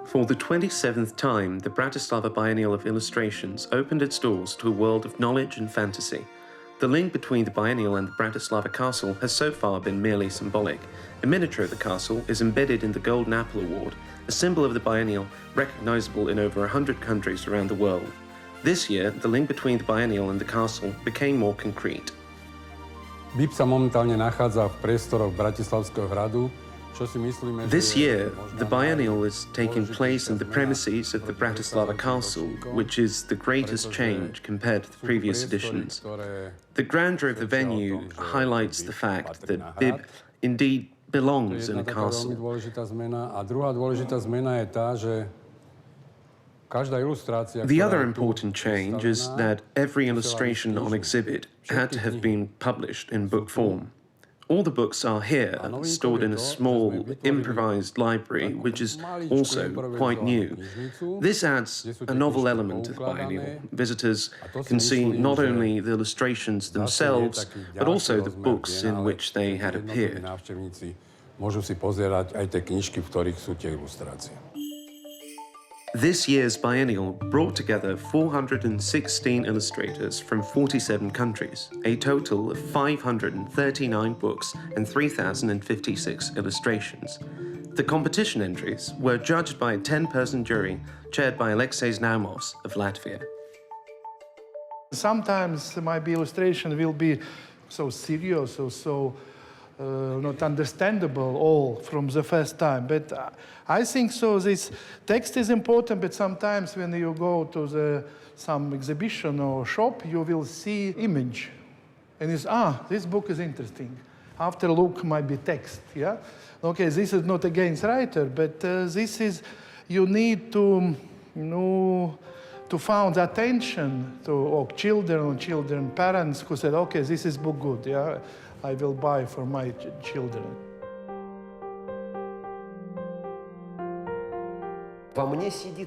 For the 27th time, the Bratislava Biennial of Illustrations opened its doors to a world of knowledge and fantasy. The link between the Biennial and the Bratislava Castle has so far been merely symbolic. A miniature of the castle is embedded in the Golden Apple Award, a symbol of the Biennial recognizable in over 100 countries around the world. This year, the link between the Biennial and the castle became more concrete. BIP sa momentálne nachádza v priestoroch Bratislavského hradu. This year, the Biennial is taking place in the premises of the Bratislava Castle, which is the greatest change compared to the previous editions. The grandeur of the venue highlights the fact that BIB indeed belongs in a castle. The other important change is that every illustration on exhibit had to have been published in book form. All the books are here, stored in a small, improvised library, which is also quite new. This adds a novel element to the Biennial. Visitors can see not only the illustrations themselves, but also the books in which they had appeared. This year's Biennial brought together 416 illustrators from 47 countries, a total of 539 books and 3,056 illustrations. The competition entries were judged by a 10-person jury chaired by Alexei Znaumovs of Latvia. Sometimes my illustration will be so serious or so not understandable all from the first time, but I think so this text is important, but sometimes when you go to some exhibition or shop, you will see image, and it's, this book is interesting. After look might be text, yeah? Okay, this is not against writer, but this is, you need to, to find attention to children, parents who said, okay, this is book good, yeah? I will buy for my children.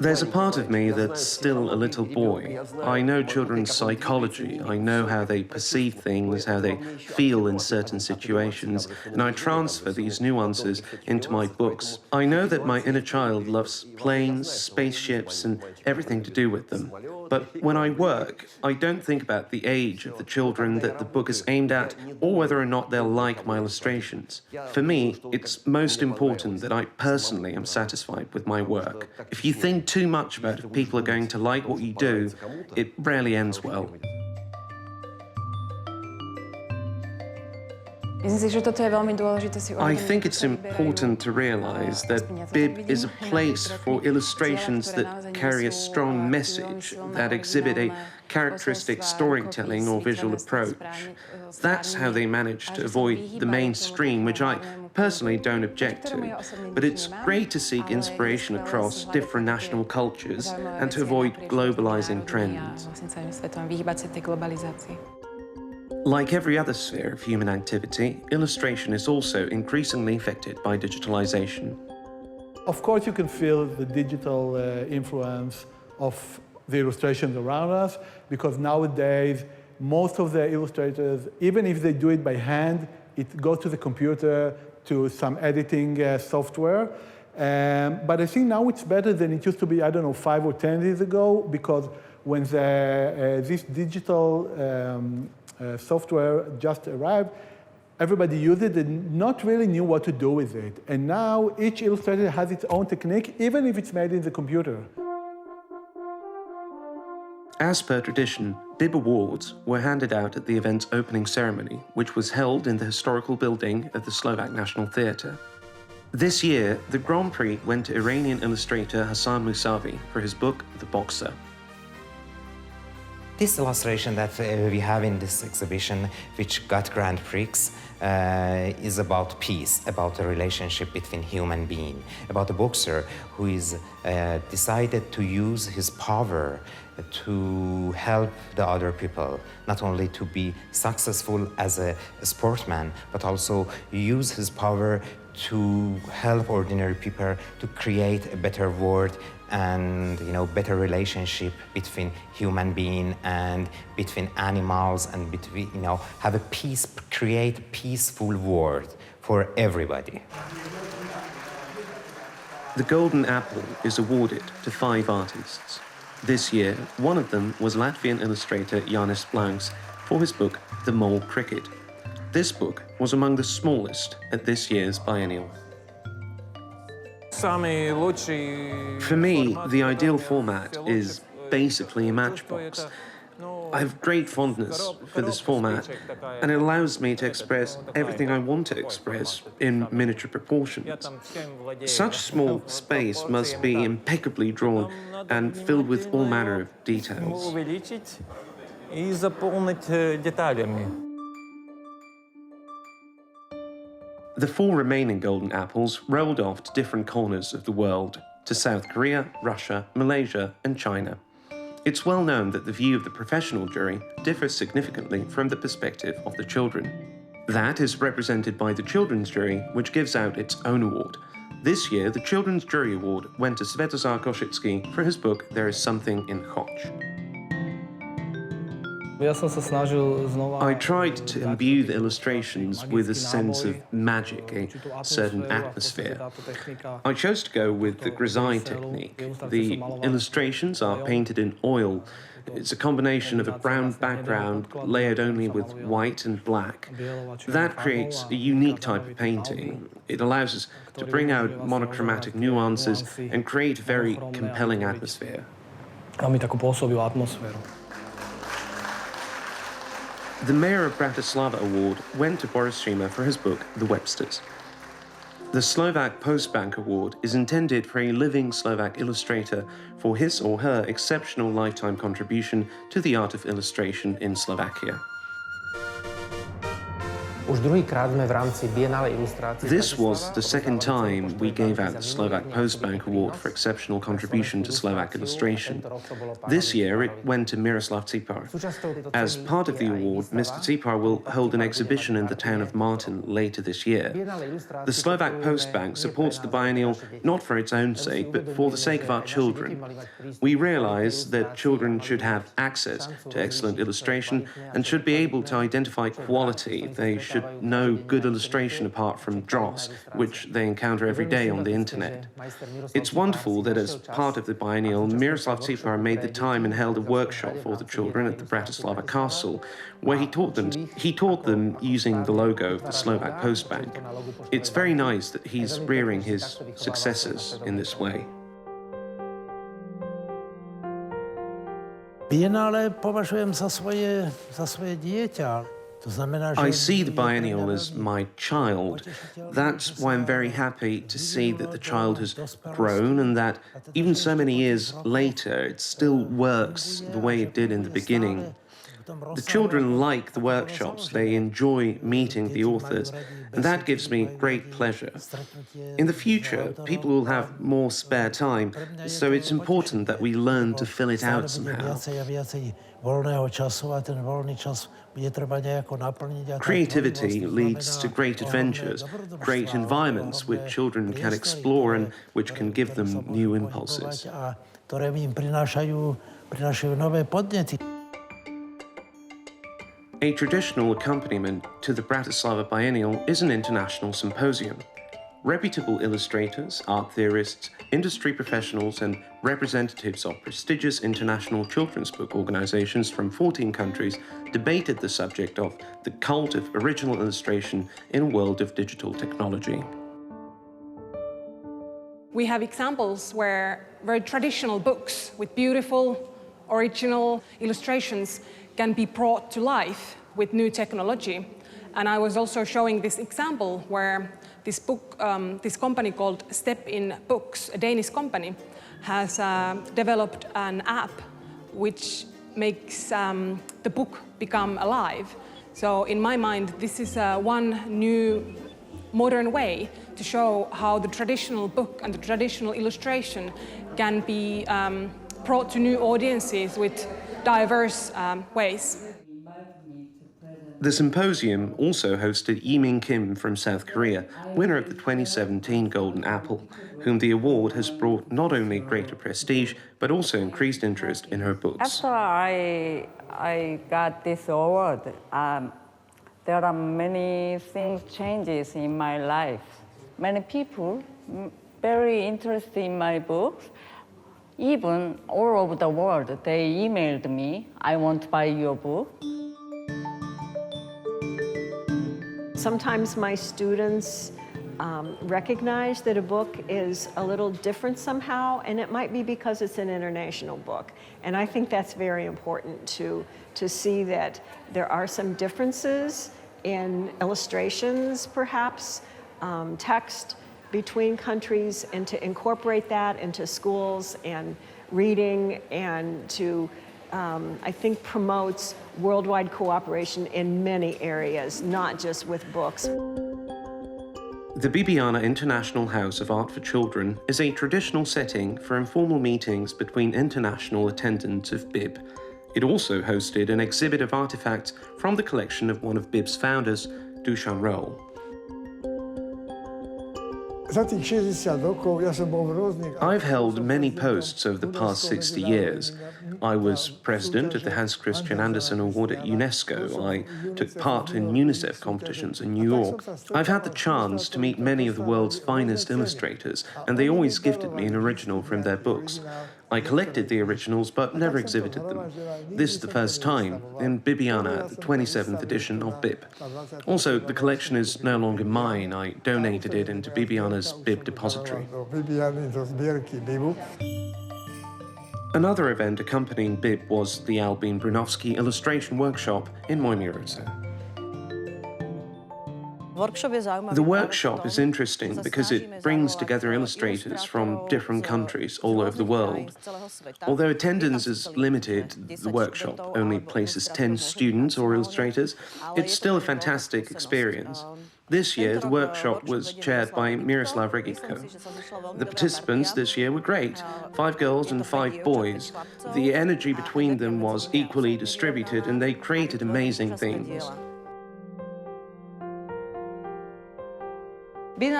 There's a part of me that's still a little boy. I know children's psychology. I know how they perceive things, how they feel in certain situations, and I transfer these nuances into my books. I know that my inner child loves planes, spaceships, and everything to do with them. But when I work, I don't think about the age of the children that the book is aimed at, or whether or not they'll like my illustrations. For me, it's most important that I personally am satisfied with my work. If you think too much about if people are going to like what you do, it rarely ends well. I think it's important to realize that BIB is a place for illustrations that carry a strong message, that exhibit a characteristic storytelling or visual approach. That's how they manage to avoid the mainstream, which I personally don't object to. But it's great to seek inspiration across different national cultures and to avoid globalizing trends. Like every other sphere of human activity, illustration is also increasingly affected by digitalization. Of course, you can feel the digital influence of the illustrations around us, because nowadays, most of the illustrators, even if they do it by hand, it goes to the computer, to some editing software. But I think now it's better than it used to be, I don't know, 5 or 10 years ago, because when this digital software just arrived, everybody used it and not really knew what to do with it. And now each illustrator has its own technique, even if it's made in the computer. As per tradition, BIB Awards were handed out at the event's opening ceremony, which was held in the historical building of the Slovak National Theatre. This year, the Grand Prix went to Iranian illustrator Hassan Musavi for his book, The Boxer. This illustration that we have in this exhibition, which got Grand Prix, is about peace, about the relationship between human being, about a boxer who is decided to use his power to help the other people, not only to be successful as a sportsman, but also use his power to help ordinary people to create a better world and better relationship between human being and between animals, and between have a peace, create a peaceful world for everybody. The Golden Apple is awarded to 5 artists. This year, one of them was Latvian illustrator Jānis Blanks for his book The Mole Cricket. This book was among the smallest at this year's biennial. For me, the ideal format is basically a matchbox. I have great fondness for this format, and it allows me to express everything I want to express in miniature proportions. Such small space must be impeccably drawn and filled with all manner of details. The 4 remaining golden apples rolled off to different corners of the world, to South Korea, Russia, Malaysia, and China. It's well known that the view of the professional jury differs significantly from the perspective of the children. That is represented by the children's jury, which gives out its own award. This year, the Children's Jury Award went to Svetozar Košicki for his book There is Something in Choč. I tried to imbue the illustrations with a sense of magic, a certain atmosphere. I chose to go with the grisaille technique. The illustrations are painted in oil. It's a combination of a brown background layered only with white and black. That creates a unique type of painting. It allows us to bring out monochromatic nuances and create a very compelling atmosphere. The Mayor of Bratislava Award went to Boris Šima for his book, The Websters. The Slovak Postbank Award is intended for a living Slovak illustrator for his or her exceptional lifetime contribution to the art of illustration in Slovakia. This was the second time we gave out the Slovak Postbank Award for exceptional contribution to Slovak illustration. This year it went to Miroslav Cipar. As part of the award, Mr. Cipar will hold an exhibition in the town of Martin later this year. The Slovak Postbank supports the biennial not for its own sake, but for the sake of our children. We realize that children should have access to excellent illustration and should be able to identify quality. They should know good illustration apart from dross, which they encounter every day on the internet. It's wonderful that as part of the biennial, Miroslav Cipar made the time and held a workshop for the children at the Bratislava Castle, where he taught them using the logo of the Slovak Postbank. It's very nice that he's rearing his successors in this way. Biennale považujem za svoje dieťa. I see the biennial as my child. That's why I'm very happy to see that the child has grown and that even so many years later it still works the way it did in the beginning. The children like the workshops, they enjoy meeting the authors, and that gives me great pleasure. In the future, people will have more spare time, so it's important that we learn to fill it out somehow. Creativity leads to great adventures, great environments which children can explore and which can give them new impulses. A traditional accompaniment to the Bratislava Biennial is an international symposium. Reputable illustrators, art theorists, industry professionals, and representatives of prestigious international children's book organizations from 14 countries debated the subject of the cult of original illustration in a world of digital technology. We have examples where very traditional books with beautiful, original illustrations can be brought to life with new technology. And I was also showing this example where this company called Step In Books, a Danish company, has developed an app which makes the book become alive. So in my mind, this is one new modern way to show how the traditional book and the traditional illustration can be brought to new audiences with diverse ways. The symposium also hosted Yi-Ming Kim from South Korea, winner of the 2017 Golden Apple, whom the award has brought not only greater prestige, but also increased interest in her books. After I got this award, there are many things changes in my life. Many people very interested in my books. Even all over the world, they emailed me, I want to buy your book. Sometimes my students recognize that a book is a little different somehow, and it might be because it's an international book. And I think that's very important to see that there are some differences in illustrations, perhaps, text between countries, and to incorporate that into schools and reading, and to, I think, promotes worldwide cooperation in many areas, not just with books. The BIBIANA International House of Art for Children is a traditional setting for informal meetings between international attendants of BIB. It also hosted an exhibit of artifacts from the collection of one of BIB's founders, Dusan Roll. I've held many posts over the past 60 years. I was president of the Hans Christian Andersen Award at UNESCO. I took part in UNICEF competitions in New York. I've had the chance to meet many of the world's finest illustrators, and they always gifted me an original from their books. I collected the originals but never exhibited them. This is the first time in BIBIANA, the 27th edition of BIB. Also, the collection is no longer mine. I donated it into BIBIANA's BIB depository. Another event accompanying BIB was the Albin Brunovsky illustration workshop in Moimiroce. The workshop is interesting because it brings together illustrators from different countries all over the world. Although attendance is limited, the workshop only places 10 students or illustrators, it's still a fantastic experience. This year, the workshop was chaired by Miroslav Regitko. The participants this year were great, 5 girls and 5 boys. The energy between them was equally distributed, and they created amazing things. The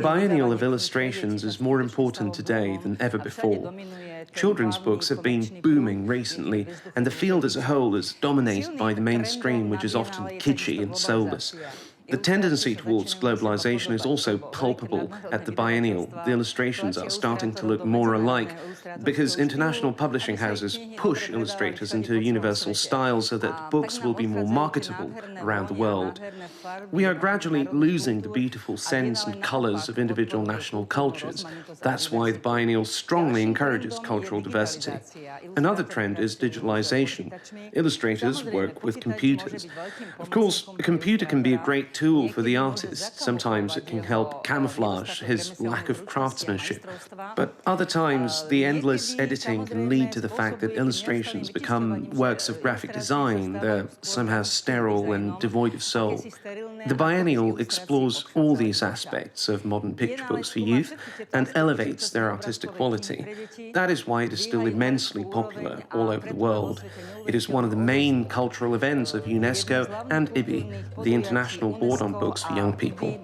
biennial of illustrations is more important today than ever before. Children's books have been booming recently, and the field as a whole is dominated by the mainstream, which is often kitschy and soulless. The tendency towards globalization is also palpable at the biennial. The illustrations are starting to look more alike because international publishing houses push illustrators into universal style so that books will be more marketable around the world. We are gradually losing the beautiful sense and colors of individual national cultures. That's why the biennial strongly encourages cultural diversity. Another trend is digitalization. Illustrators work with computers. Of course, a computer can be a great tool for the artist. Sometimes it can help camouflage his lack of craftsmanship. But other times, the endless editing can lead to the fact that illustrations become works of graphic design. They're somehow sterile and devoid of soul. The biennial explores all these aspects of modern picture books for youth and elevates their artistic quality. That is why it is still immensely popular all over the world. It is one of the main cultural events of UNESCO and IBI, the International Board on Books for Young People.